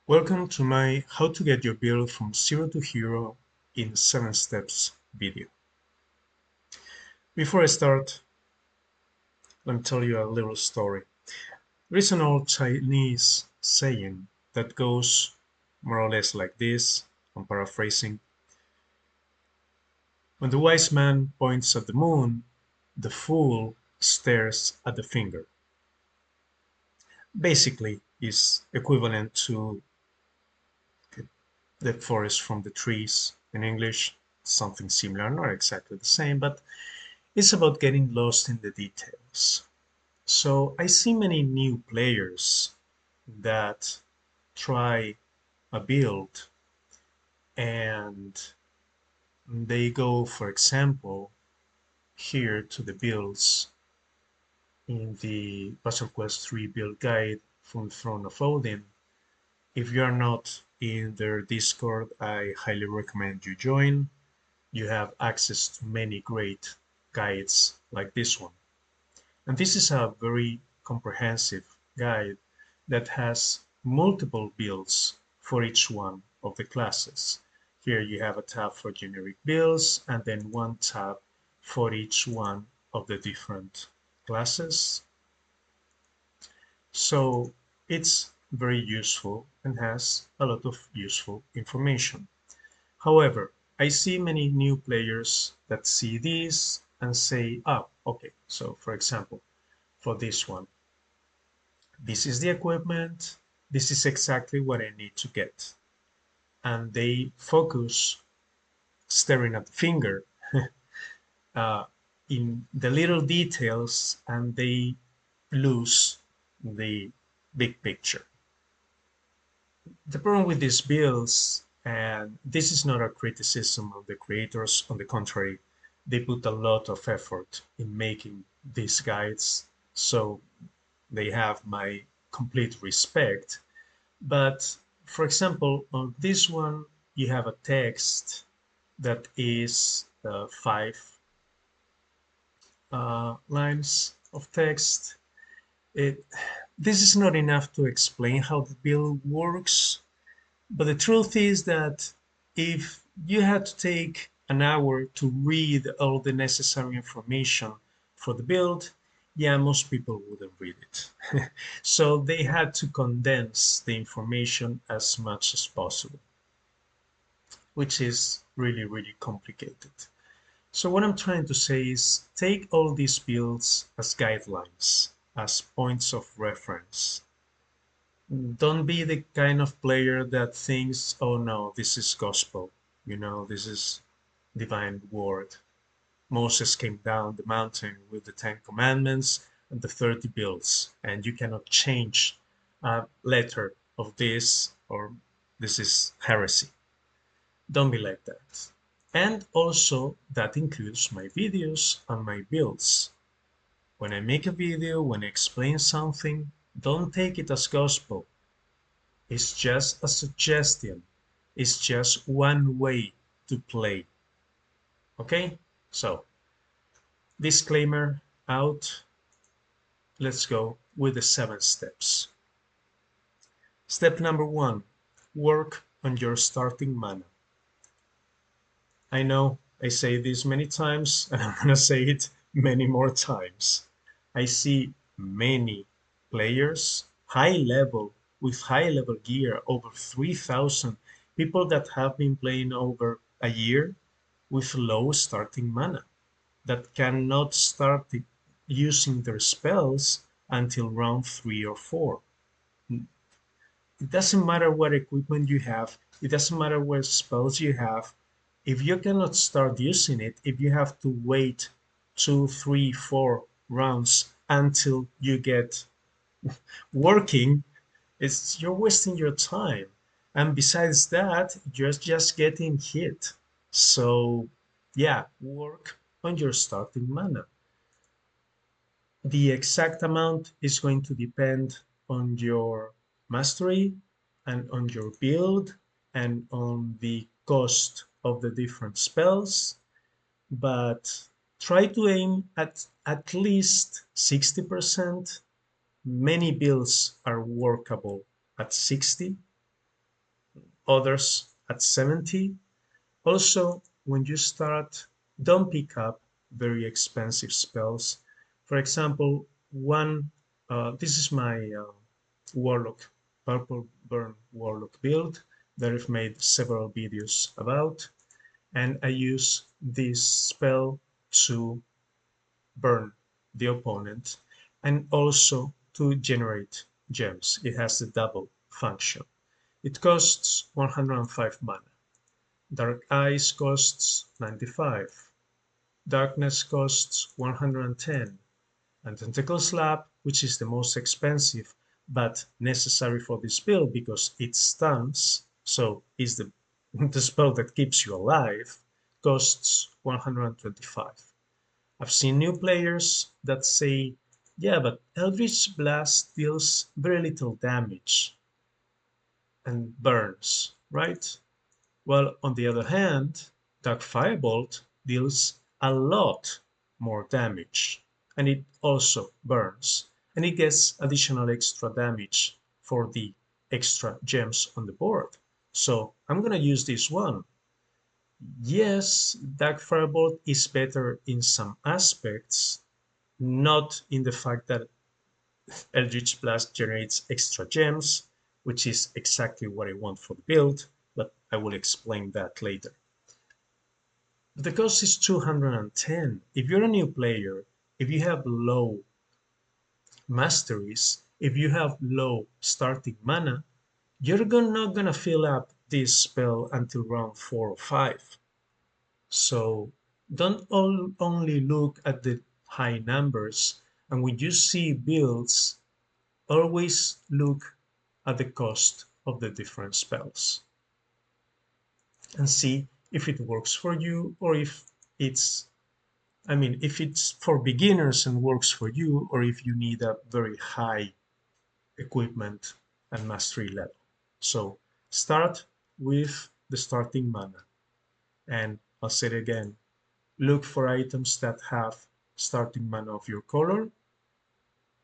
Welcome to my How to Get Your Build from Zero to Hero in 7 Steps video. Before I start, let me tell you a little story. There is an old Chinese saying that goes more or less like this. I'm paraphrasing. When the wise man points at the moon, the fool stares at the finger. Basically, is equivalent to the forest from the trees in English, something similar, not exactly the same, but it's about getting lost in the details. So I see many new players that try a build and they go, for example, here to the builds in the Puzzle Quest 3 build guide from the Throne of Odin. If you are not in their Discord, I highly recommend you join. You have access to many great guides like this one. And this is a very comprehensive guide that has multiple builds for each one of the classes. Here you have a tab for generic builds and then one tab for each one of the different classes. So it's very useful and has a lot of useful information. However, I see many new players that see this and say, oh, okay, so for example, for this one, this is the equipment, this is exactly what I need to get. And they focus staring at the finger uh, in the little details and they lose the big picture. The problem with these builds, and this is not a criticism of the creators, on the contrary, they put a lot of effort in making these guides, so they have my complete respect. But for example, on this one, you have a text that is 5 lines of text. It, this is not enough to explain how the build works, but the truth is that if you had to take an hour to read all the necessary information for the build, yeah, most people wouldn't read it. So they had to condense the information as much as possible, which is really, really complicated. So what I'm trying to say is take all these builds as guidelines, as points of reference. Don't be the kind of player that thinks, oh no, this is gospel, this is divine word. Moses came down the mountain with the 10 Commandments and the 30 builds, and you cannot change a letter of this, or this is heresy. Don't be like that. And also, that includes my videos and my builds. When I make a video, when I explain something, don't take it as gospel. It's just a suggestion. It's just one way to play. Okay? So, disclaimer out. Let's go with the 7 steps. Step number 1, work on your starting mana. I know I say this many times and I'm gonna say it many more times. I see many players, high level, with high level gear, over 3,000, people that have been playing over a year with low starting mana, that cannot start using their spells until round 3 or 4. It doesn't matter what equipment you have, it doesn't matter what spells you have. If you cannot start using it, if you have to wait 2, 3, 4 rounds until you get working, you're wasting your time. And besides that, you're just getting hit. So yeah, work on your starting mana. The exact amount is going to depend on your mastery and on your build and on the cost of the different spells, but try to aim at least 60%. Many builds are workable at 60, others at 70. Also, when you start, don't pick up very expensive spells. For example, this is my Warlock, Purple Burn Warlock build that I've made several videos about. And I use this spell to burn the opponent and also to generate gems. It has the double function. It costs 105 mana. Dark Eyes costs 95. Darkness costs 110. And Tentacle Slap, which is the most expensive but necessary for this build because it stuns, so is the spell that keeps you alive, costs 125. I've seen new players that say, yeah, but Eldritch Blast deals very little damage and burns, right? Well, on the other hand, Dark Firebolt deals a lot more damage and it also burns and it gets additional extra damage for the extra gems on the board. So I'm gonna use this one. Yes, Dark Firebolt is better in some aspects, not in the fact that Eldritch Blast generates extra gems, which is exactly what I want for the build, but I will explain that later. But the cost is 210. If you're a new player, if you have low masteries, if you have low starting mana, you're not gonna fill up this spell until round 4 or 5. So don't only look at the high numbers, and when you see builds, always look at the cost of the different spells and see if it works for you or if it's, I mean, if it's for beginners and works for you, or if you need a very high equipment and mastery level. So start with the starting mana. And I'll say it again, look for items that have starting mana of your color.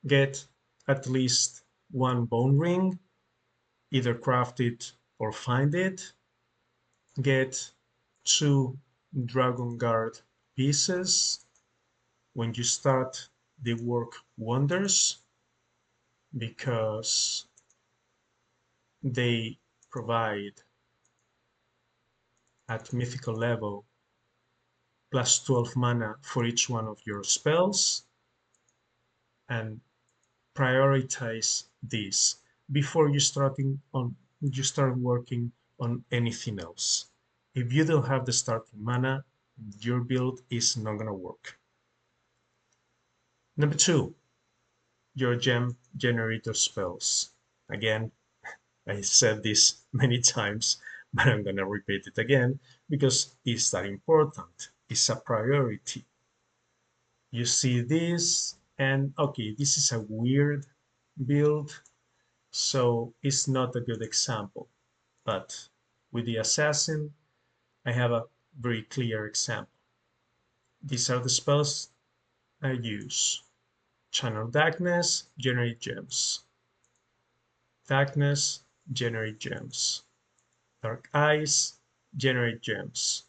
Get at least one bone ring, either craft it or find it. Get 2 Dragon Guard pieces. When you start, they work wonders because they provide at mythical level plus 12 mana for each one of your spells, and prioritize this before you start working on anything else. If you don't have the starting mana, your build is not gonna work. Number 2, your gem generator spells. Again, I said this many times, but I'm gonna repeat it again because it's that important. It's a priority. You see this, and okay, this is a weird build, so it's not a good example. But with the assassin, I have a very clear example. These are the spells I use. Channel Darkness, generate gems. Darkness, generate gems. Dark Eyes, generate gems.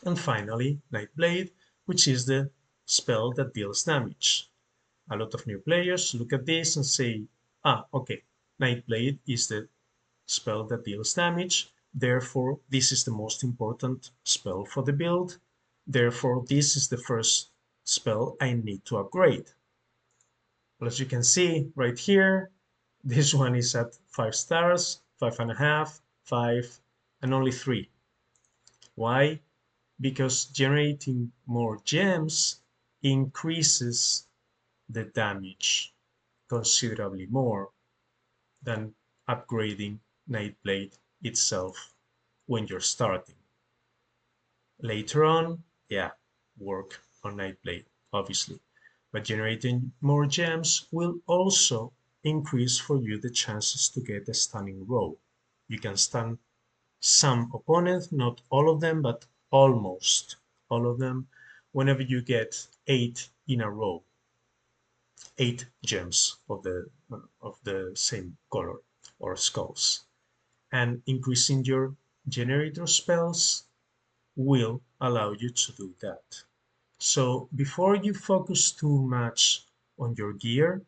And finally, Nightblade, which is the spell that deals damage. A lot of new players look at this and say, ah, okay, Nightblade is the spell that deals damage, therefore this is the most important spell for the build, therefore this is the first spell I need to upgrade. Well, as you can see right here, this one is at 5 stars, 5.5, 5, and only 3. Why? Because generating more gems increases the damage considerably more than upgrading Nightblade itself when you're starting. Later on, yeah, work on Nightblade, obviously. But generating more gems will also increase for you the chances to get a stunning row. You can stun some opponents, not all of them, but almost all of them, whenever you get 8 in a row, 8 gems of the same color or skulls. and increasing your generator spells will allow you to do that. So before you focus too much on your gear,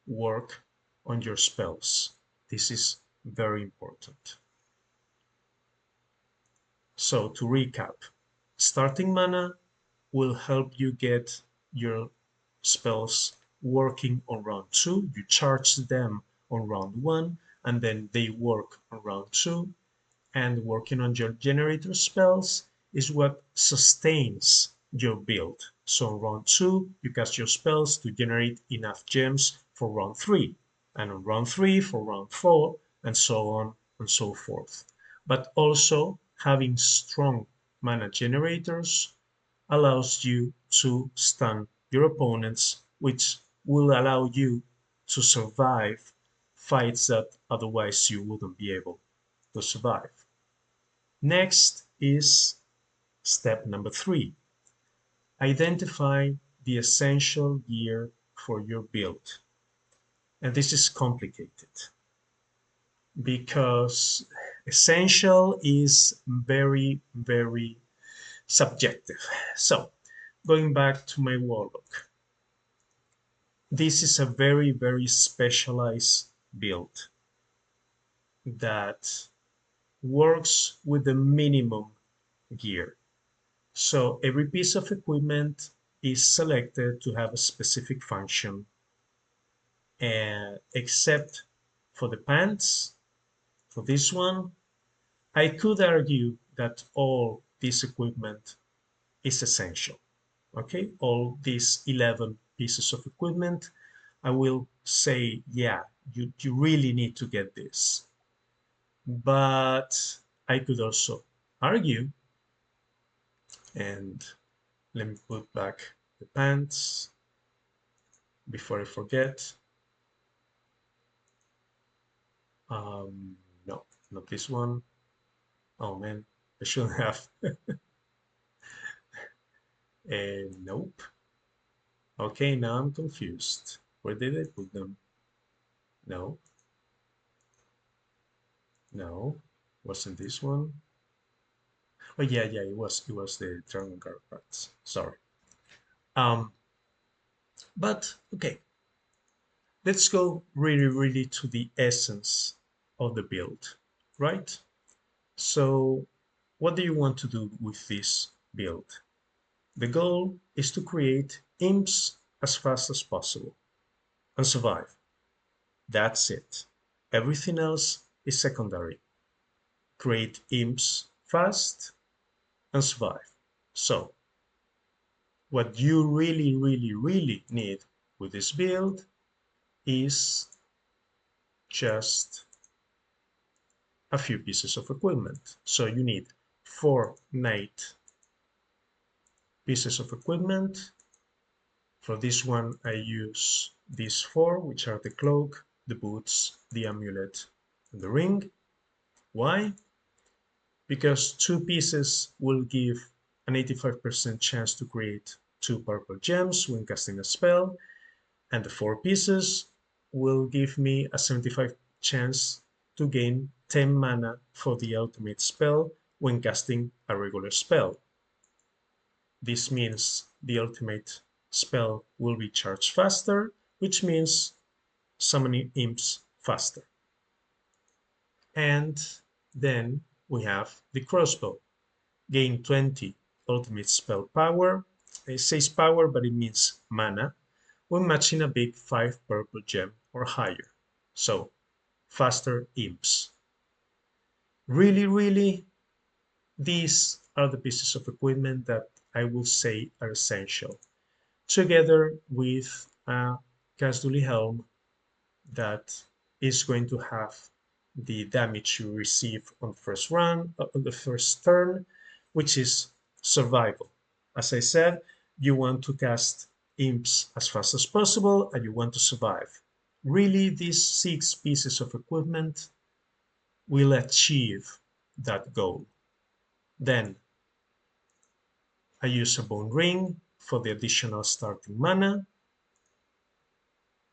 work on your spells. This is very important. So to recap, starting mana will help you get your spells working on round 2. You charge them on round 1 and then they work on round 2. And working on your generator spells is what sustains your build. So on round 2, you cast your spells to generate enough gems for round 3, and on round 3 for round 4, and so on and so forth. But also, having strong mana generators allows you to stun your opponents, which will allow you to survive fights that otherwise you wouldn't be able to survive. Next is step number 3. Identify the essential gear for your build. And this is complicated because essential is very, very subjective. So, going back to my warlock, this is a very, very specialized build that works with the minimum gear. So every piece of equipment is selected to have a specific function, and except for the pants, for this one, I could argue that all this equipment is essential. Okay, all these 11 pieces of equipment, I will say, yeah, you really need to get this. But I could also argue, and let me put back the pants before I forget. Um, no, not this one. Oh man, I shouldn't have. Nope. Okay, now I'm confused. Where did I put them? No, no, wasn't this one? Oh yeah, yeah, it was the Dragon Guard parts. Sorry. Um, but okay, let's go really, really to the essence of the build, right? So, what do you want to do with this build? The goal is to create imps as fast as possible and survive. That's it. Everything else is secondary. Create imps fast and survive. So, what you really, really, really need with this build is just a few pieces of equipment. So you need 4 knight pieces of equipment. For this one, I use these 4, which are the cloak, the boots, the amulet, and the ring. Why? Because 2 pieces will give an 85% chance to create 2 purple gems when casting a spell, and the 4 pieces will give me a 75 chance to gain 10 mana for the ultimate spell when casting a regular spell. This means the ultimate spell will be charged faster, which means summoning imps faster. And then we have the crossbow. Gain 20 ultimate spell power. It says power, but it means mana when matching a big 5 purple gem or higher. So, faster imps. Really, really, these are the pieces of equipment that I will say are essential, together with a Casduli helm that is going to have the damage you receive on the first run, on the first turn, which is survival. As I said, you want to cast imps as fast as possible and you want to survive. Really, these 6 pieces of equipment will achieve that goal. Then I use a bone ring for the additional starting mana,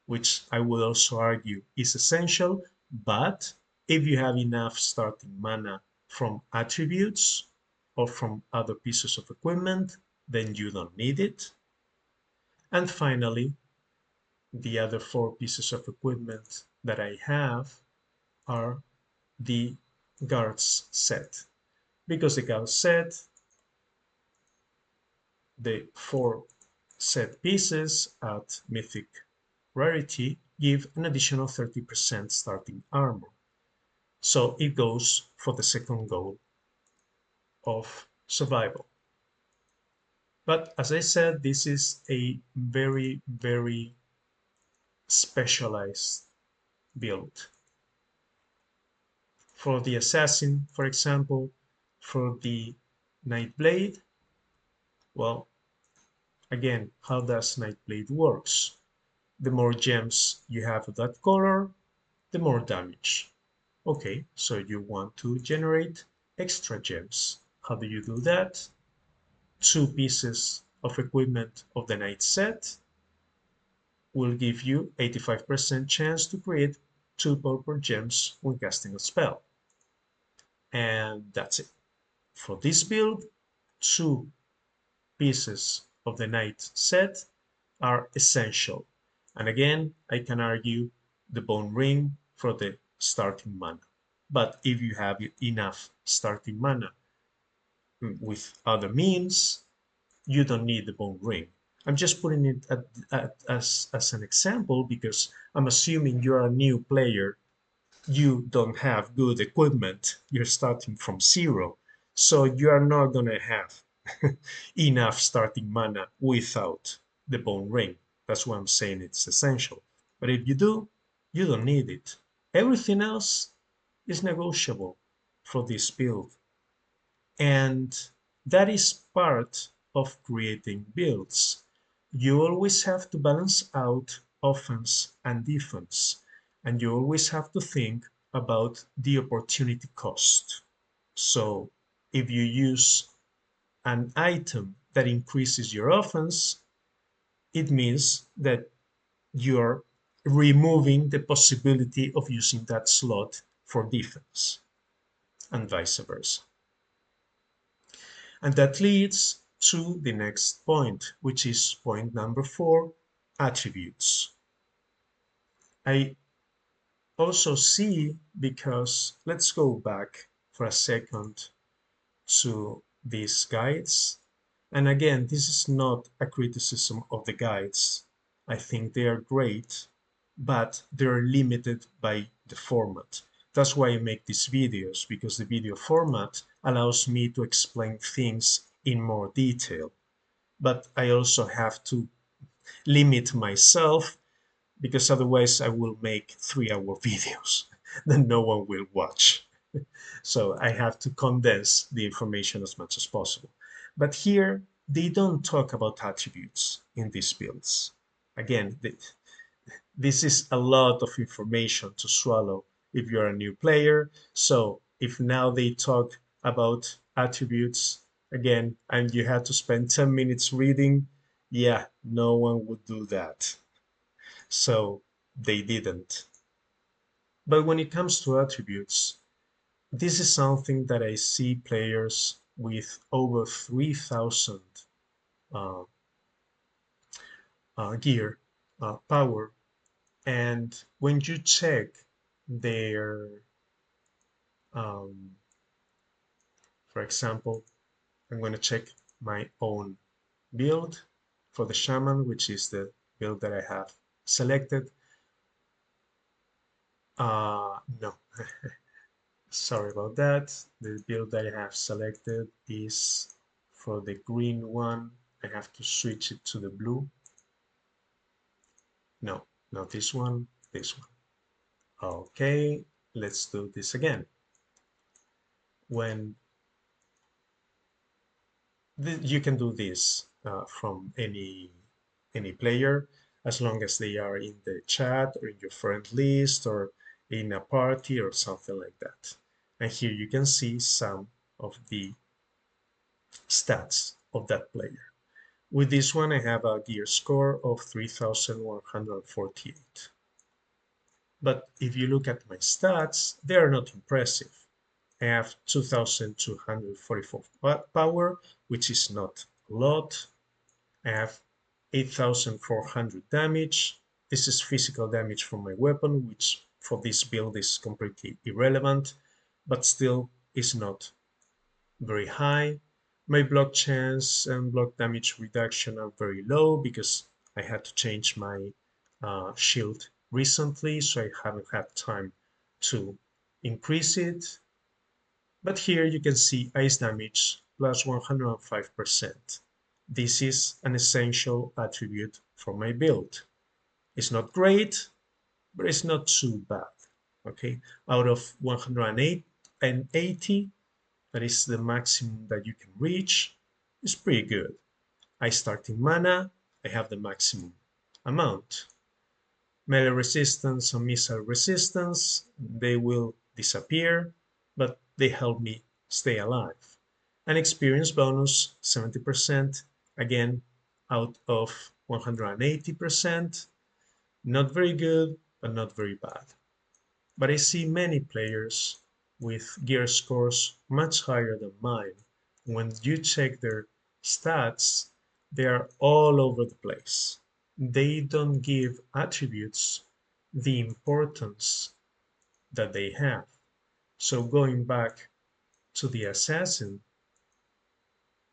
which I would also argue is essential, but If you have enough starting mana from attributes or from other pieces of equipment, then you don't need it. And finally, the other four pieces of equipment that I have are the guards set. Because the guards set, the four set pieces at mythic rarity give an additional 30% starting armor. So it goes for the second goal of survival. But as I said, this is a very, very specialized build. For the assassin, for example, for the Nightblade, well, again, how does Nightblade works? The more gems you have of that color, the more damage. Okay, so you want to generate extra gems. How do you do that? Two pieces of equipment of the Knight set will give you 85% chance to create two purple gems when casting a spell. And that's it. For this build, two pieces of the Knight set are essential. And again, I can argue the Bone Ring for the starting mana. But if you have enough starting mana with other means, you don't need the Bone Ring. I'm just putting it as an example because I'm assuming you're a new player. You don't have good equipment. You're starting from zero. So you are not going to have enough starting mana without the Bone Ring. That's why I'm saying it's essential. But if you do, you don't need it. Everything else is negotiable for this build. And that is part of creating builds. You always have to balance out offense and defense, and you always have to think about the opportunity cost. So if you use an item that increases your offense, it means that you're removing the possibility of using that slot for defense, and vice versa. And that leads to the next point, which is point number 4, attributes. I also see, because let's go back for a second to these guides. And again, this is not a criticism of the guides. I think they are great, but they're limited by the format. That's why I make these videos, because the video format allows me to explain things in more detail. But I also have to limit myself, because otherwise I will make 3-hour videos that no one will watch. So I have to condense the information as much as possible. But here, they don't talk about attributes in these builds. Again, this is a lot of information to swallow if you're a new player. So if now they talk about attributes again, and you had to spend 10 minutes reading, yeah, no one would do that. So they didn't. But when it comes to attributes, this is something that I see players with over 3,000 uh, gear power, and when you check their, um, for example, I'm going to check my own build for the shaman, which is the build that I have selected. No, sorry about that. The build that I have selected is for the green one. I have to switch it to the blue. No, not this one, this one. Okay, let's do this again. When you can do this from any player, as long as they are in the chat or in your friend list or in a party or something like that. And here you can see some of the stats of that player. With this one, I have a gear score of 3,148. But if you look at my stats, they are not impressive. I have 2244 power, which is not a lot. I have 8400 damage. This is physical damage from my weapon, which for this build is completely irrelevant, but still is not very high. My block chance and block damage reduction are very low because I had to change my shield recently, so I haven't had time to increase it. But here you can see ice damage plus 105%. This is an essential attribute for my build. It's not great, but it's not too bad. Okay, out of 108 and 80, that is the maximum that you can reach, is pretty good. I start in mana, I have the maximum amount. Melee resistance and missile resistance, they will disappear, but they help me stay alive. An experience bonus, 70%, again, out of 180%. Not very good, but not very bad. But I see many players with gear scores much higher than mine. When you check their stats, they are all over the place. They don't give attributes the importance that they have. So going back to the assassin,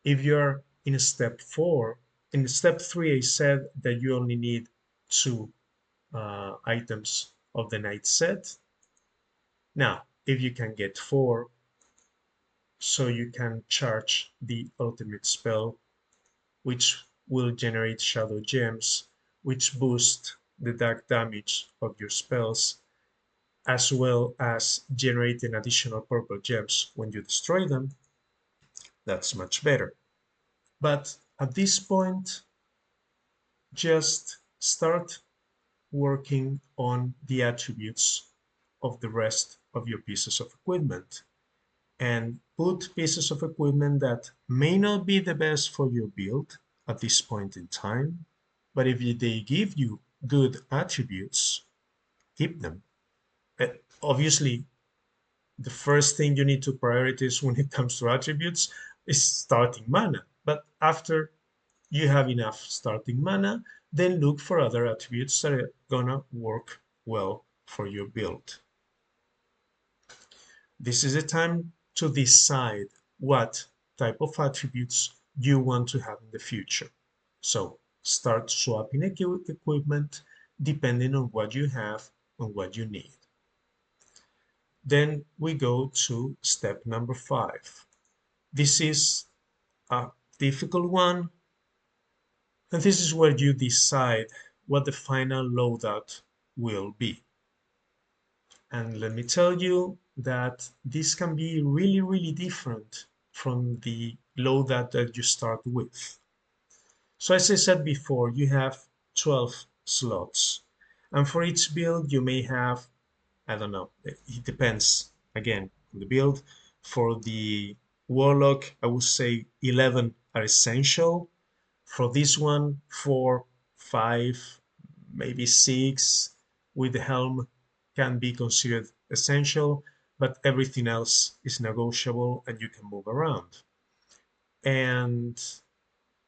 if you're in step 4, in step 3 I said that you only need 2 items of the night set. Now, if you can get 4, so you can charge the ultimate spell, which will generate shadow gems, which boost the dark damage of your spells, as well as generating additional purple gems when you destroy them. That's much better. But at this point, just start working on the attributes of the rest of your pieces of equipment and put pieces of equipment that may not be the best for your build at this point in time, but if they give you good attributes, keep them. Uh, Obviously, the first thing you need to prioritize when it comes to attributes is starting mana. But after you have enough starting mana, then look for other attributes that are gonna work well for your build. This is the time to decide what type of attributes you want to have in the future. So start swapping equipment depending on what you have and what you need. Then we go to step number 5. This is a difficult one, and this is where you decide what the final loadout will be. And let me tell you that this can be really, really different from the loadout that you start with. So as I said before, you have 12 slots. And for each build, you may have, I don't know, it depends, again, on the build. For the Warlock, I would say 11 are essential. For this one, 4, 5, maybe 6 with the helm can be considered essential, but everything else is negotiable and you can move around. And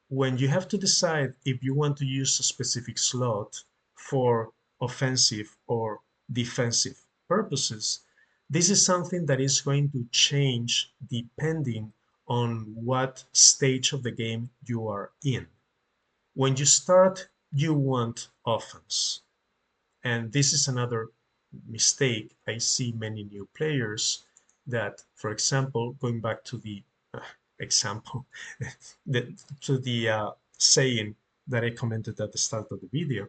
when you have to decide if you want to use a specific slot for offensive or defensive purposes, this is something that is going to change depending on what stage of the game you are in. When you start, you want offense. And this is another mistake. I see many new players that, for example, going back to the example, to the saying that I commented at the start of the video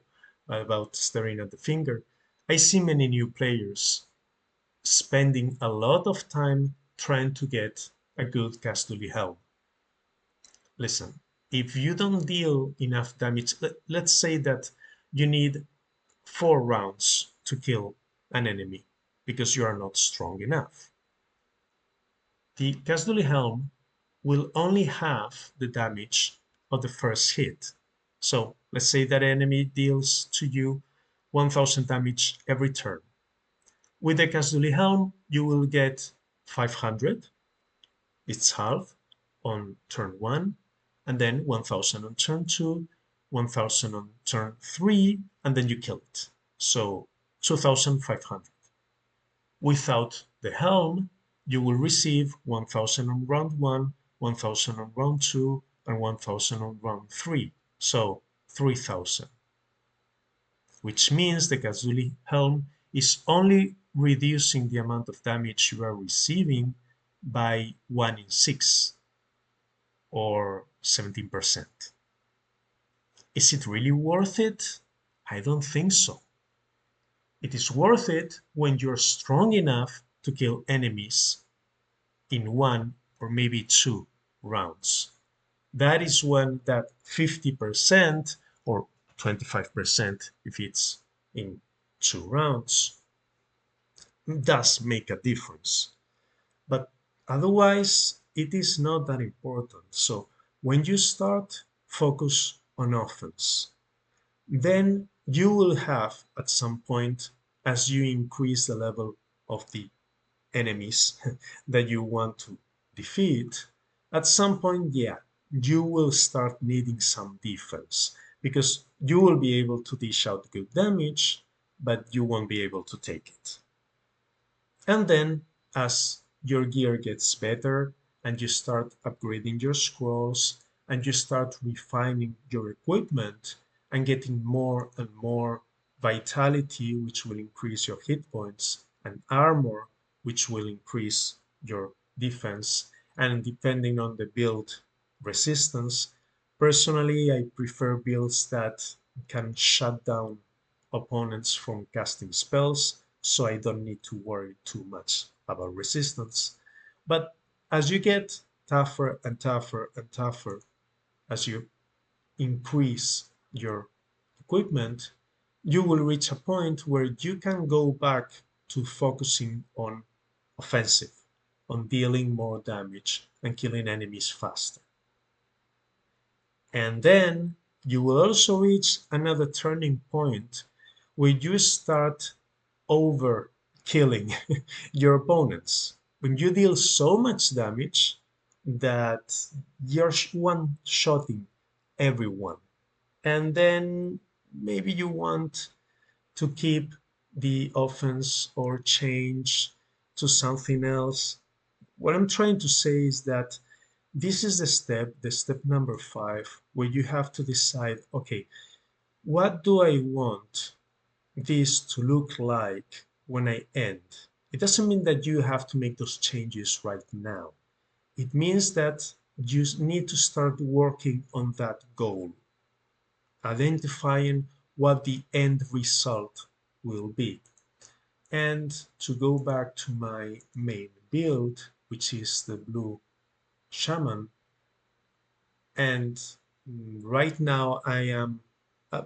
about staring at the finger, I see many new players spending a lot of time trying to get a good Castuli helm. Listen, if you don't deal enough damage, let's say that you need 4 rounds to kill an enemy because you are not strong enough. The Casduli helm will only have the damage of the first hit. So let's say that enemy deals to you 1000 damage every turn. With the Kasduli helm, you will get 500, it's half on turn 1, and then 1000 on turn 2, 1000 on turn 3, and then you kill it. So 2500. Without the helm, you will receive 1000 on round 1, 1000 on round 2, and 1000 on round 3. So 3000, which means the Kazuli helm is only reducing the amount of damage you are receiving by 1 in 6 or 17%. Is it really worth it? I don't think so. It is worth it when you're strong enough to kill enemies in 1 or maybe 2 rounds. That is when that 50% or 25% if it's in 2 rounds does make a difference. But otherwise, it is not that important. So when you start, focus on offense. Then you will have at some point, as you increase the level of the enemies that you want to defeat, at some point, yeah, you will start needing some defense because you will be able to dish out good damage, but you won't be able to take it. And then, as your gear gets better and you start upgrading your scrolls and you start refining your equipment and getting more and more vitality, which will increase your hit points, and armor, which will increase your defense, and depending on the build resistance, personally, I prefer builds that can shut down opponents from casting spells, so I don't need to worry too much about resistance. But as you get tougher and tougher and tougher, as you increase your equipment, you will reach a point where you can go back to focusing on offensive, on dealing more damage and killing enemies faster. And then you will also reach another turning point where you start over killing your opponents. When you deal so much damage that you're one-shotting everyone. And then maybe you want to keep the offense or change to something else. What I'm trying to say is that this is the step number 5, where you have to decide, okay, what do I want this to look like when I end? It doesn't mean that you have to make those changes right now. It means that you need to start working on that goal, identifying what the end result will be. And to go back to my main build, which is the blue shaman, and right now I am uh,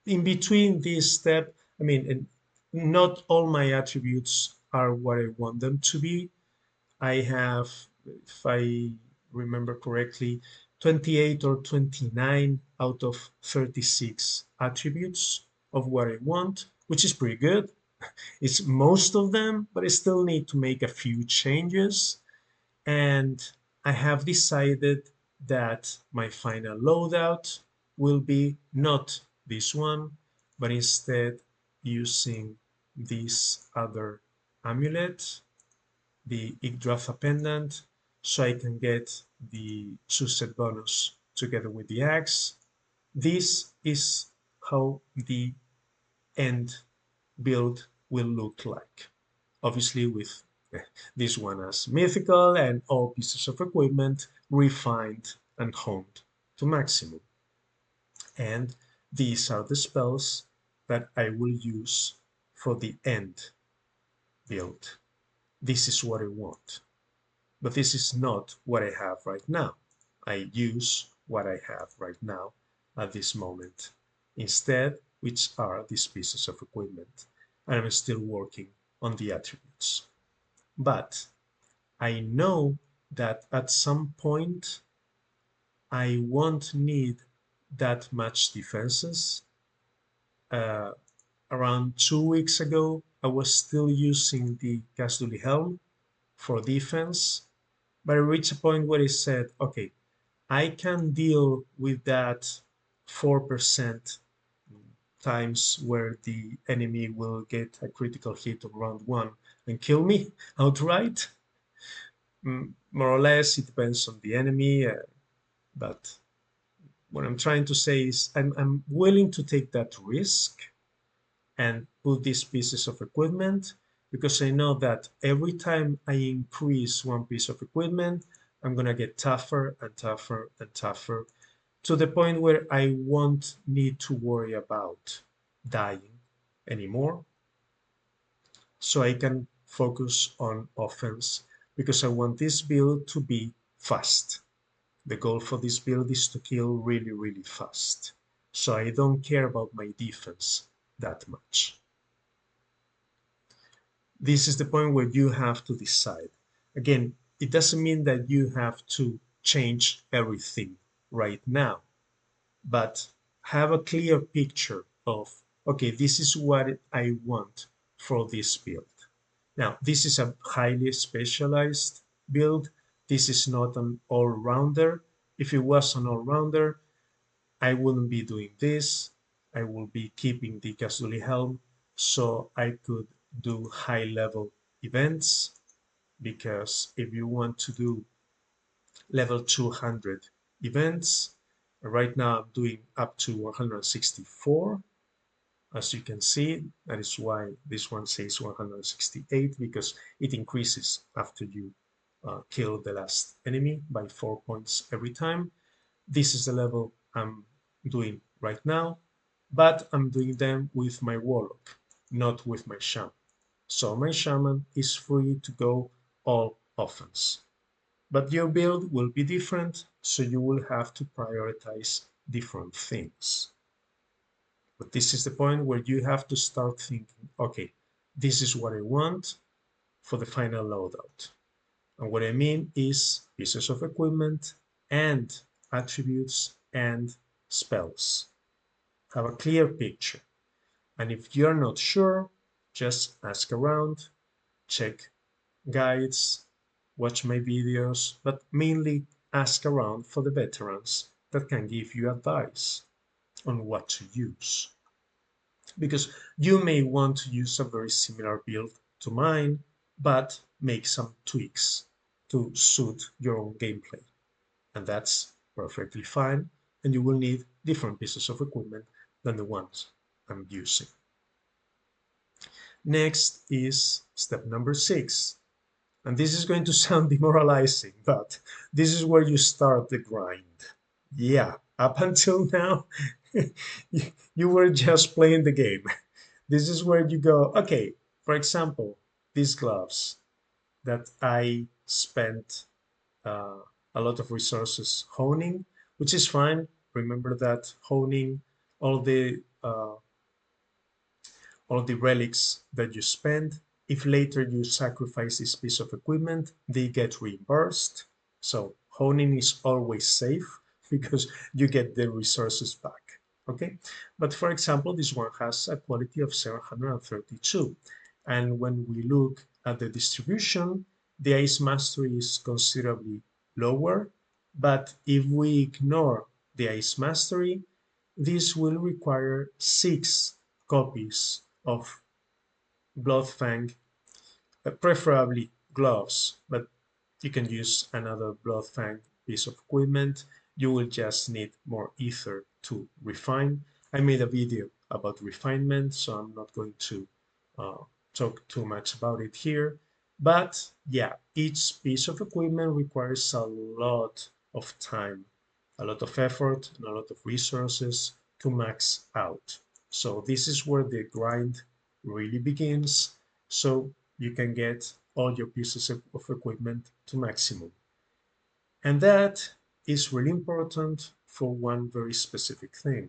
in between this step. I mean, not all my attributes are what I want them to be. I have, if I remember correctly, 28 or 29 out of 36 attributes of what I want, which is pretty good. It's most of them, but I still need to make a few changes. And I have decided that my final loadout will be not this one, but instead using this other amulet, the Yggdrasil pendant, so I can get the suicide bonus together with the axe. This is how the end build will look like. Obviously with this one as mythical and all pieces of equipment refined and honed to maximum. And these are the spells that I will use for the end build. This is what I want. But this is not what I have right now. I use what I have right now at this moment instead, which are these pieces of equipment. And I'm still working on the attributes. But I know that at some point I won't need that much defenses. Uh, Around 2 weeks ago, I was still using the Casduli helm for defense, but I reached a point where I said, okay, I can deal with that 4% times where the enemy will get a critical hit on round one and kill me outright. More or less, it depends on the enemy, but what I'm trying to say is I'm willing to take that risk and put these pieces of equipment because I know that every time I increase one piece of equipment, I'm going to get tougher and tougher and tougher to the point where I won't need to worry about dying anymore. So I can focus on offense because I want this build to be fast. The goal for this build is to kill really, really fast. So I don't care about my defense that much. This is the point where you have to decide. Again, it doesn't mean that you have to change everything right now, but have a clear picture of, okay, this is what I want for this build. Now, this is a highly specialized build. This is not an all-rounder. If it was an all-rounder, I wouldn't be doing this. I will be keeping the Kazuli helm so I could do high-level events, because if you want to do level 200 events, right now I'm doing up to 164. As you can see, that is why this one says 168, because it increases after you kill the last enemy by 4 points every time. This is the level I'm doing right now, but I'm doing them with my warlock, not with my shaman. So my shaman is free to go all offense. But your build will be different, so you will have to prioritize different things. But this is the point where you have to start thinking, okay, this is what I want for the final loadout. And what I mean is pieces of equipment and attributes and spells. Have a clear picture. And if you're not sure, just ask around, check guides, watch my videos, but mainly ask around for the veterans that can give you advice on what to use. Because you may want to use a very similar build to mine, but make some tweaks to suit your own gameplay. And that's perfectly fine. And you will need different pieces of equipment than the ones I'm using. Next is step number 6. And this is going to sound demoralizing, but this is where you start the grind. Yeah, up until now, you were just playing the game. This is where you go, okay, for example, these gloves that I spent uh, a lot of resources honing, which is fine. Remember that honing all the uh, all the relics that you spend. If later you sacrifice this piece of equipment, they get reimbursed. So honing is always safe because you get the resources back. Okay, but for example, this one has a quality of 732. And when we look at the distribution, the Ice Mastery is considerably lower. But if we ignore the Ice Mastery, this will require 6 copies of Bloodfang, preferably gloves, but you can use another Bloodfang piece of equipment. You will just need more ether to refine. I made a video about refinement, so I'm not going to uh, talk too much about it here. But yeah, each piece of equipment requires a lot of time, a lot of effort, and a lot of resources to max out. So this is where the grind really begins, so you can get all your pieces of equipment to maximum. And that is really important for one very specific thing.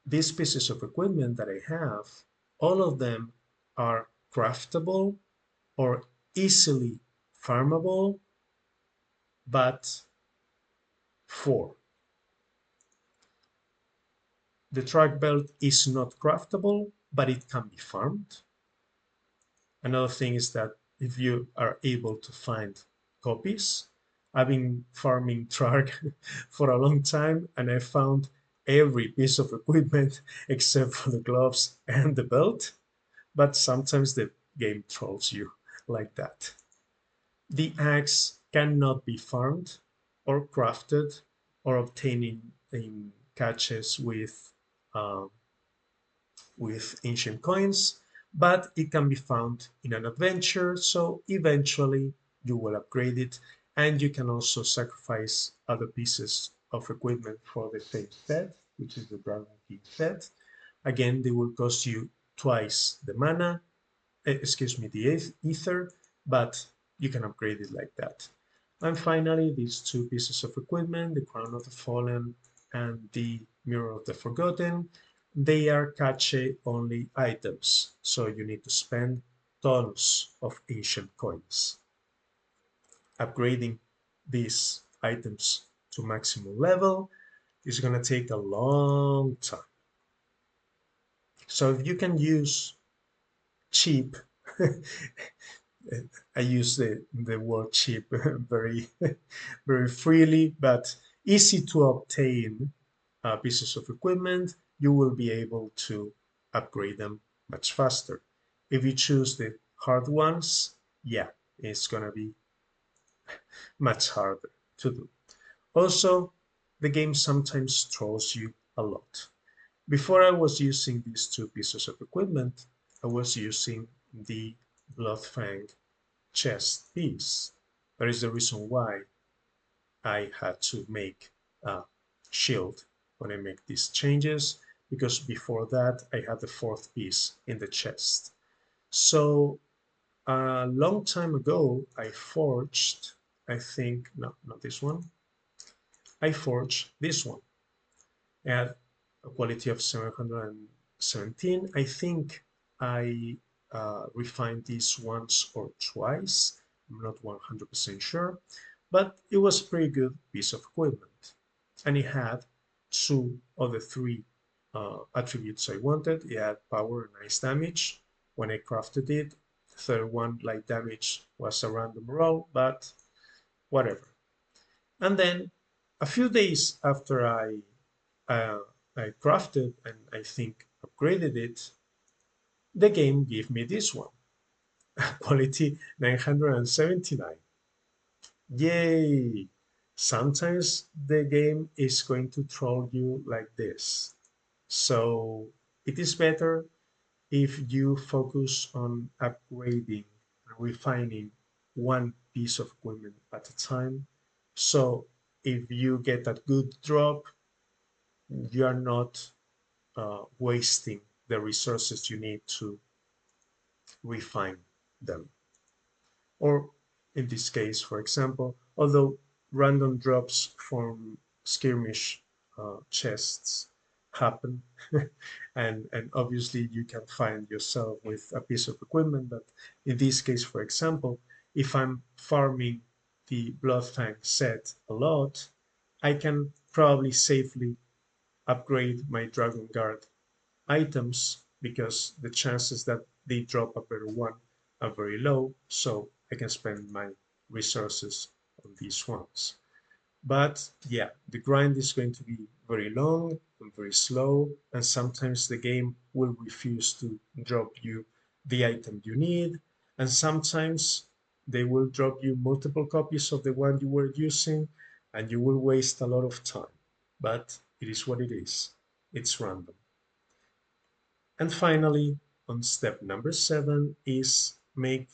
These pieces of equipment that I have, all of them are craftable or easily farmable, but for the track belt is not craftable, but it can be farmed. Another thing is that if you are able to find copies, I've been farming Trark for a long time and I found every piece of equipment except for the gloves and the belt. But sometimes the game trolls you like that. The axe cannot be farmed or crafted or obtained in caches um, with ancient coins, but it can be found in an adventure, so eventually you will upgrade it, and you can also sacrifice other pieces of equipment for the same set, which is the Dragon King set. Again, they will cost you twice the mana, excuse me, the ether, but you can upgrade it like that. And finally, these two pieces of equipment, the Crown of the Fallen and the Mirror of the Forgotten, they are cache only items, so you need to spend tons of ancient coins. Upgrading these items to maximum level is going to take a long time. So if you can use cheap, I use the word cheap very, very freely, but easy to obtain pieces of equipment, you will be able to upgrade them much faster. If you choose the hard ones, yeah, it's gonna be much harder to do. Also, the game sometimes trolls you a lot. Before I was using these two pieces of equipment, I was using the Bloodfang chest piece. That is the reason why I had to make a shield when I make these changes, because before that I had the fourth piece in the chest. So a long time ago I forged, I think, no, not this one. I forged this one at a quality of 717. I think I refined this once or twice. I'm not 100% sure, but it was a pretty good piece of equipment. And it had two of the three attributes I wanted. It had power and ice damage when I crafted it. The third one, light damage, was a random roll, but whatever. And then a few days after uh, I crafted and I think upgraded it, the game gave me this one, quality 979. Yay! Sometimes the game is going to troll you like this. So it is better if you focus on upgrading and refining one piece of equipment at a time. So if you get a good drop, you are not wasting the resources you need to refine them. Or in this case, for example, although random drops from skirmish chests happen, and obviously you can find yourself with a piece of equipment, but in this case, for example, if I'm farming the Bloodfang set a lot, I can probably safely upgrade my Dragon Guard items because the chances that they drop a better one are very low, so I can spend my resources on these ones. But yeah, the grind is going to be very long and very slow, and sometimes the game will refuse to drop you the item you need, and sometimes they will drop you multiple copies of the one you were using, and you will waste a lot of time. But it is what it is. It's random. And finally, on step number 7 is make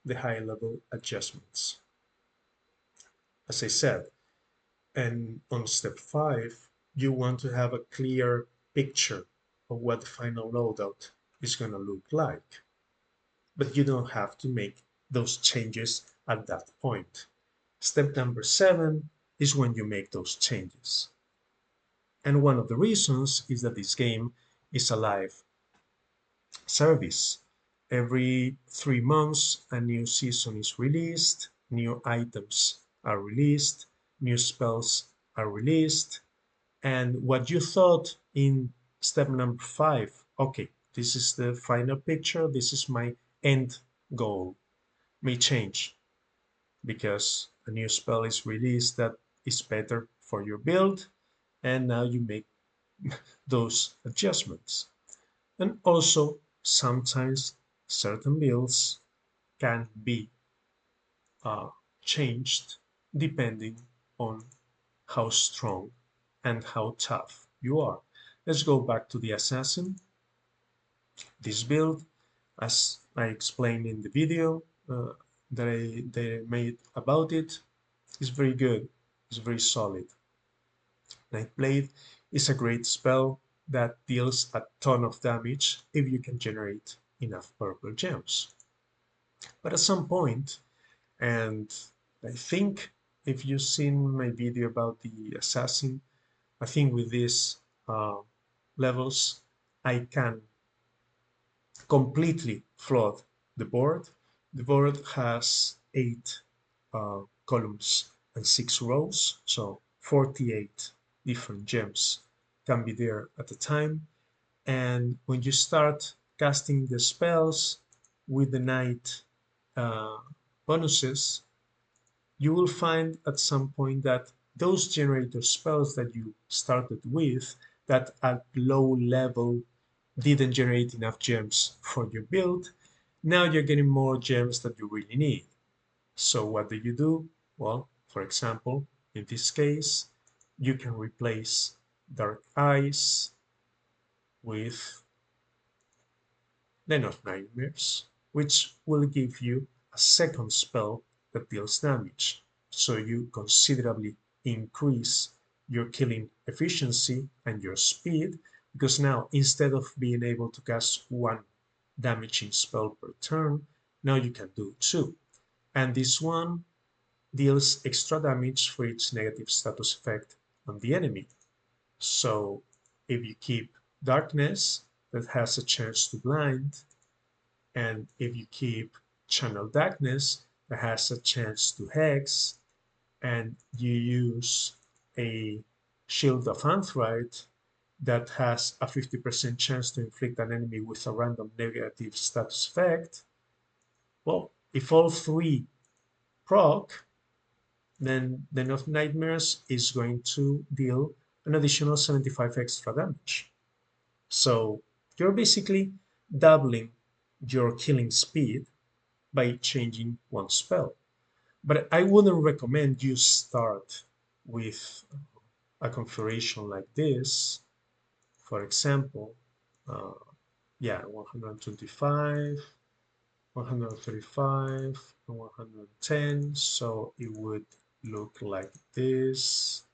the high level adjustments. As I said, and on step 5, you want to have a clear picture of what the final loadout is going to look like. But you don't have to make those changes at that point. Step number 7 is when you make those changes. And one of the reasons is that this game is a live service. Every 3 months, a new season is released, new items are released, new spells are released, and what you thought in step number 5, okay, this is the final picture, this is my end goal may change because a new spell is released that is better for your build, and now you make those adjustments. And also, sometimes certain builds can be uh, changed depending on how strong and how tough you are. Let's go back to the assassin. This build, as I explained in the video they made about it, is very good. It's very solid. Nightblade is a great spell that deals a ton of damage if you can generate enough purple gems. But at some point, and I think if you've seen my video about the assassin, I think with these uh, levels, I can completely flood the board. The board has 8 columns and 6 rows, so 48 different gems can be there at a time. And when you start casting the spells with the night uh, bonuses, you will find at some point that those generator spells that you started with that at low level didn't generate enough gems for your build, now you're getting more gems that you really need. So what do you do? Well, for example, in this case, you can replace Dark Eyes with Den of Nightmares, which will give you a second spell that deals damage. So you considerably increase your killing efficiency and your speed, because now instead of being able to cast one damaging spell per turn, now you can do two. And this one deals extra damage for each negative status effect on the enemy. So if you keep Darkness, that has a chance to blind, and if you keep Channel Darkness, that has a chance to hex, and you use a Shield of Anthrite that has a 50% chance to inflict an enemy with a random negative status effect, well, if all three proc, then the Night of Nightmares is going to deal an additional 75 extra damage. So you're basically doubling your killing speed by changing one spell. But I wouldn't recommend you start with a configuration like this. For example, uh, yeah, 125, 135, and 110. So it would look like this,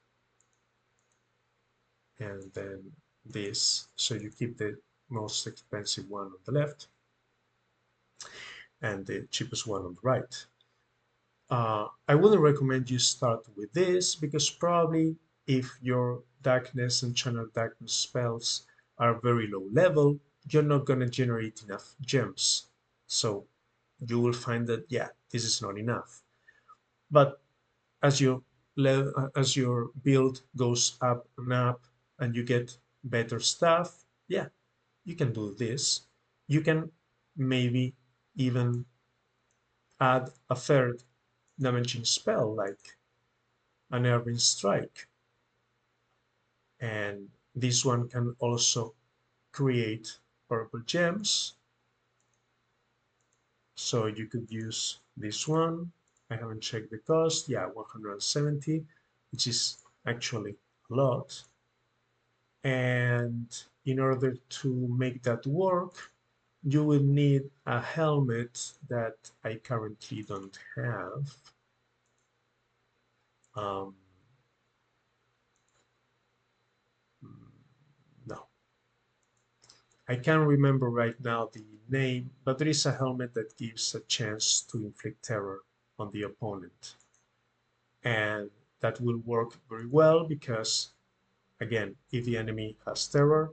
and then this. So you keep the most expensive one on the left and the cheapest one on the right. I wouldn't recommend you start with this because probably if your darkness and channel darkness spells are very low level, you're not going to generate enough gems. So you will find that, yeah, this is not enough. But as as your build goes up and you get better stuff, yeah, you can do this. You can maybe even add a third damaging spell like an Erwin Strike. And this one can also create purple gems. So you could use this one. I haven't checked the cost. Yeah, 170, which is actually a lot. And in order to make that work, you will need a helmet that I currently don't have. Um, no, I can't remember right now the name, but there is a helmet that gives a chance to inflict terror on the opponent. And that will work very well because, again, if the enemy has terror,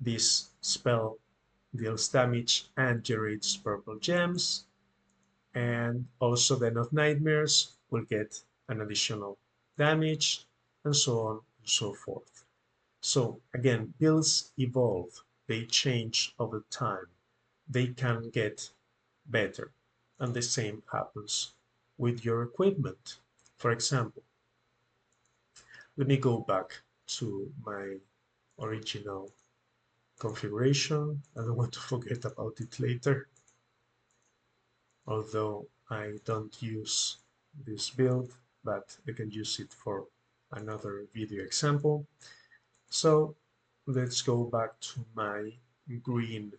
this spell deals damage and generates purple gems. And also Den of Nightmares will get an additional damage, and so on and so forth. So again, builds evolve, they change over time, they can get better. And the same happens with your equipment. For example, let me go back to my original configuration. I don't want to forget about it later, although I don't use this build, but I can use it for another video example. So let's go back to my green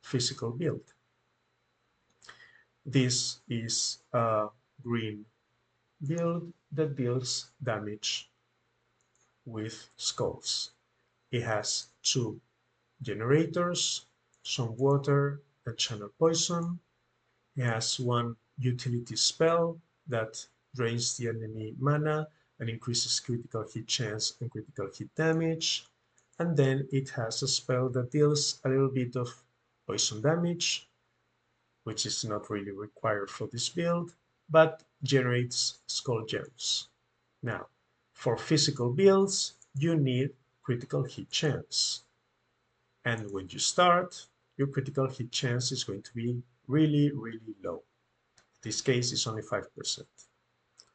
physical build. This is a green build that deals damage with skulls. It has two generators, some water, and channel poison. It has one utility spell that drains the enemy mana and increases critical hit chance and critical hit damage. And then it has a spell that deals a little bit of poison damage, which is not really required for this build, but generates skull gems. Now, for physical builds, you need critical hit chance. And when you start, your critical hit chance is going to be really, really low. In this case, it's only 5%.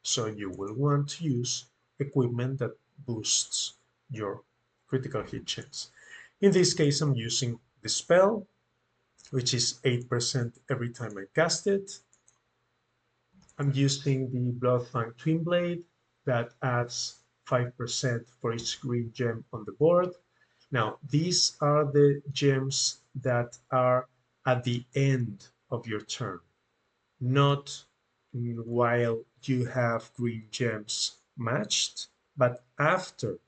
So you will want to use equipment that boosts your critical hit chance. In this case, I'm using the spell, which is 8% every time I cast it. I'm using the Bloodfang Twin Blade that adds 5% for each green gem on the board. Now, these are the gems that are at the end of your turn, not while you have green gems matched, but after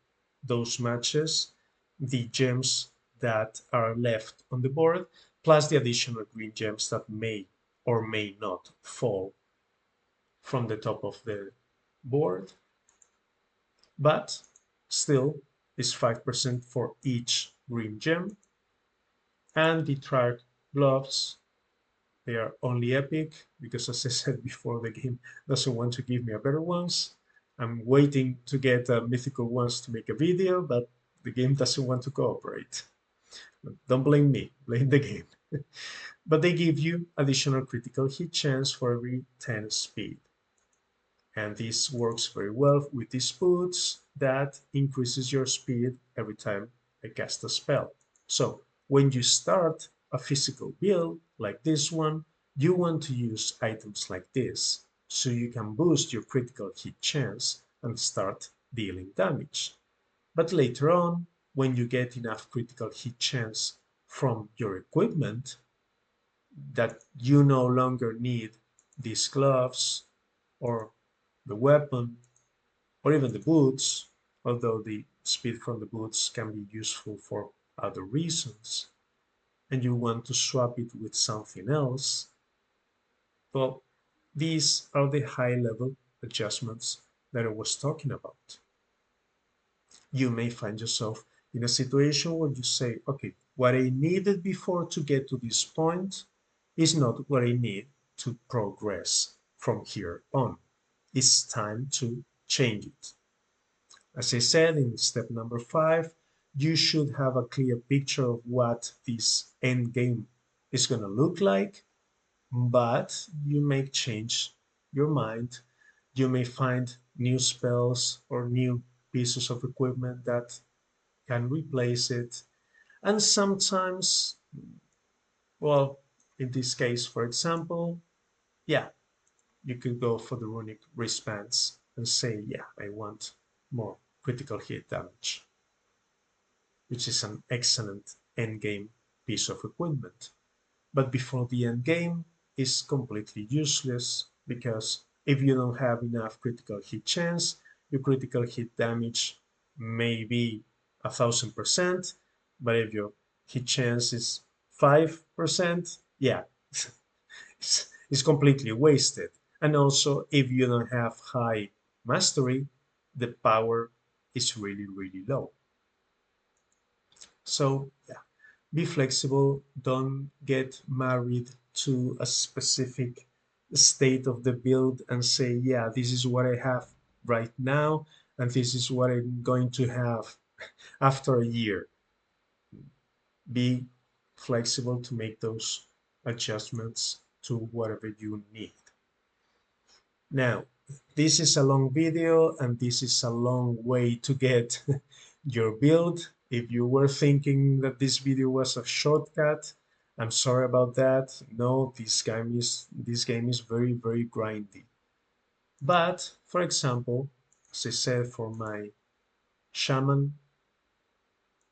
those matches, the gems that are left on the board, plus the additional green gems that may or may not fall from the top of the board, but still is 5% for each green gem. And the Trarch gloves, they are only epic because, as I said before, the game doesn't want to give me a better ones. I'm waiting to get mythical ones to make a video, but the game doesn't want to cooperate. Don't blame me, blame the game. But they give you additional critical hit chance for every 10 speed. And this works very well with these boots that increases your speed every time I cast a spell. So when you start a physical build like this one, you want to use items like this so you can boost your critical hit chance and start dealing damage. But later on, when you get enough critical hit chance from your equipment that you no longer need these gloves or the weapon, or even the boots, although the speed from the boots can be useful for other reasons, and you want to swap it with something else, well, these are the high level adjustments that I was talking about. You may find yourself in a situation where you say, okay, what I needed before to get to this point is not what I need to progress from here on. It's time to change it. As I said in step number 5, you should have a clear picture of what this end game is going to look like, but you may change your mind. You may find new spells or new pieces of equipment that can replace it. And sometimes, well, in this case, for example, yeah, you could go for the runic wristbands and say, yeah, I want more critical hit damage, which is an excellent endgame piece of equipment. But before the endgame is completely useless because if you don't have enough critical hit chance, your critical hit damage may be 1,000%, but if your hit chance is 5%, yeah, it's completely wasted. And also, if you don't have high mastery, the power is really, really low. So, yeah, be flexible. Don't get married to a specific state of the build and say, yeah, this is what I have right now, and this is what I'm going to have after a year. Be flexible to make those adjustments to whatever you need. Now, this is a long video and this is a long way to get your build. If you were thinking that this video was a shortcut, I'm sorry about that. No, this game is very, very grindy. But for example, as I said, for my shaman,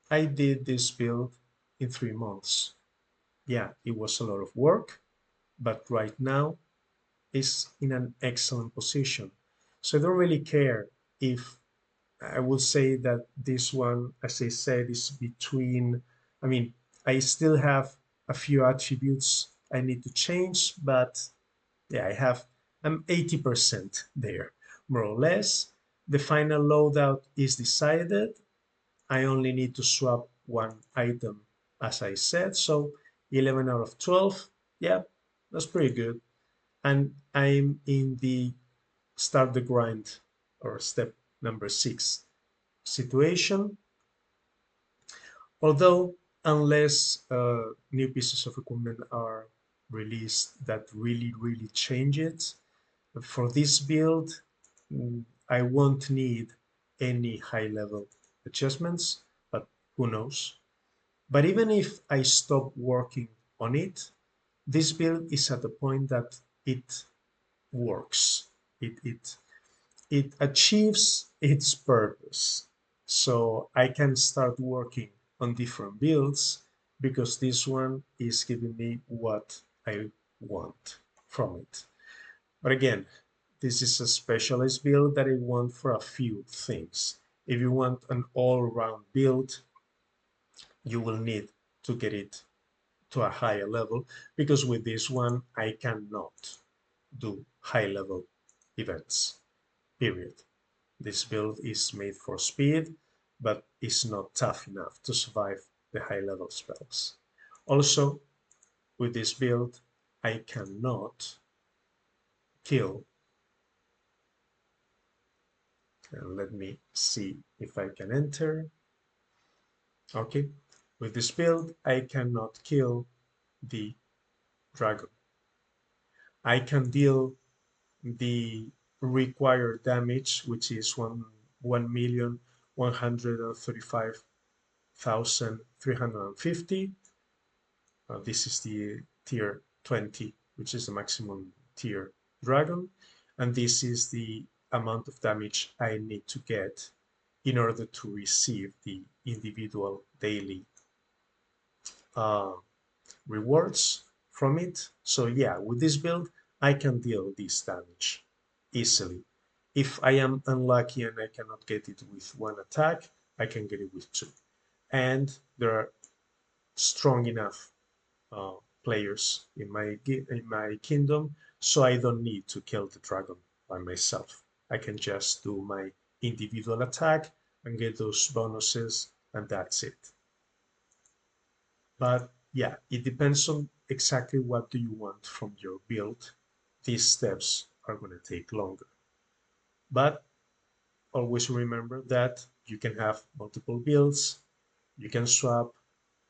I did this build in 3 months. Yeah, it was a lot of work, but right now is in an excellent position. So I don't really care if I would say that this one, as I said, is between, I mean, I still have a few attributes I need to change, but yeah, I'm 80% there, more or less. The final loadout is decided. I only need to swap one item, as I said. So 11 out of 12. Yeah, that's pretty good. And I'm in the start the grind or step number 6 situation. Although, unless new pieces of equipment are released that really, really change it, for this build, I won't need any high level adjustments, but who knows? But even if I stop working on it, this build is at the point that it works. It achieves its purpose. So I can start working on different builds because this one is giving me what I want from it. But again, this is a specialized build that I want for a few things. If you want an all-round build, you will need to get it to a higher level because with this one, I cannot do high-level events, period. This build is made for speed, but is not tough enough to survive the high-level spells. Also, with this build, I cannot kill. And let me see if I can enter. Okay, with this build, I cannot kill the dragon. I can deal the required damage, which is 1,135,350. This is the tier 20, which is the maximum tier dragon. And this is the amount of damage I need to get in order to receive the individual daily uh, rewards from it. So yeah, with this build, I can deal this damage easily. If I am unlucky and I cannot get it with one attack, I can get it with two. And there are strong enough uh, players in my kingdom, so I don't need to kill the dragon by myself. I can just do my individual attack and get those bonuses, and that's it. But yeah, it depends on exactly what do you want from your build. These steps are going to take longer. But always remember that you can have multiple builds, you can swap,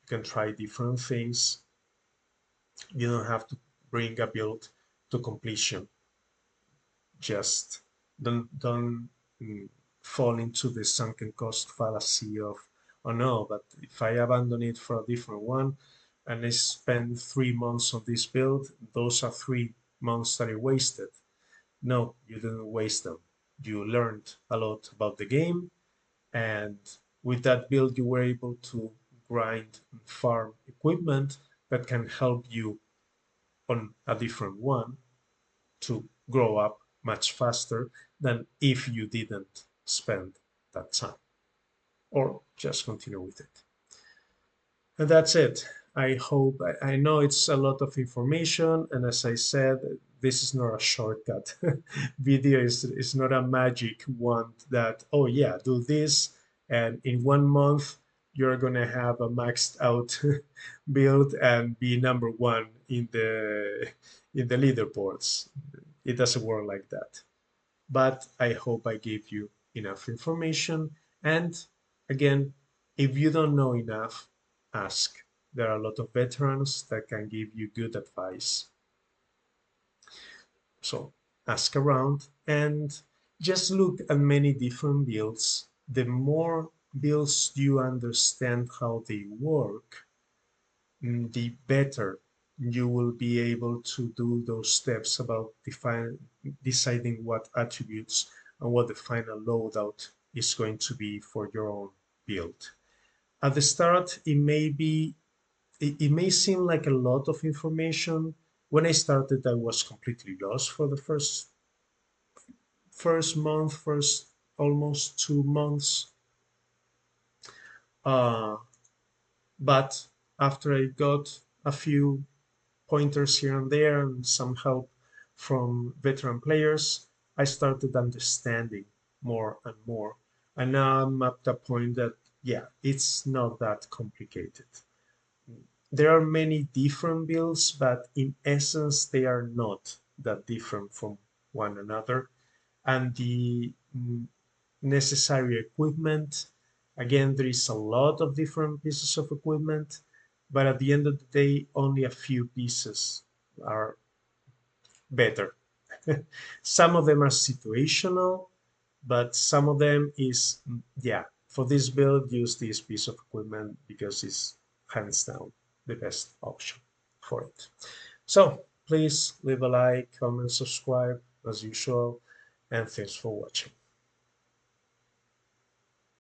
you can try different things. You don't have to bring a build to completion. Just don't fall into the sunken cost fallacy of, oh no, but if I abandon it for a different one and I spend 3 months on this build, those are 3 months that I wasted. No, you didn't waste them. You learned a lot about the game, and with that build, you were able to grind and farm equipment that can help you on a different one to grow up much faster than if you didn't spend that time or just continue with it. And that's it. I know it's a lot of information, and as I said, this is not a shortcut. Video is not a magic wand that, oh yeah, do this, and in 1 month you're gonna have a maxed out build and be number one in the leaderboards. It doesn't work like that. But I hope I gave you enough information. And again, if you don't know enough, ask. There are a lot of veterans that can give you good advice. So ask around and just look at many different builds. The more builds you understand how they work, the better you will be able to do those steps about deciding what attributes and what the final loadout is going to be for your own build. At the start, it may seem like a lot of information. When I started, I was completely lost for the first month, first almost 2 months. Uh, but after I got a few pointers here and there and some help from veteran players, I started understanding more and more. And now I'm at the point that, yeah, it's not that complicated. There are many different builds, but in essence, they are not that different from one another. And the necessary equipment, again, there is a lot of different pieces of equipment, but at the end of the day, only a few pieces are better. Some of them are situational, but some of them is, yeah, for this build, use this piece of equipment because it's hands down the best option for it. So please leave a like, comment, subscribe as usual, and thanks for watching.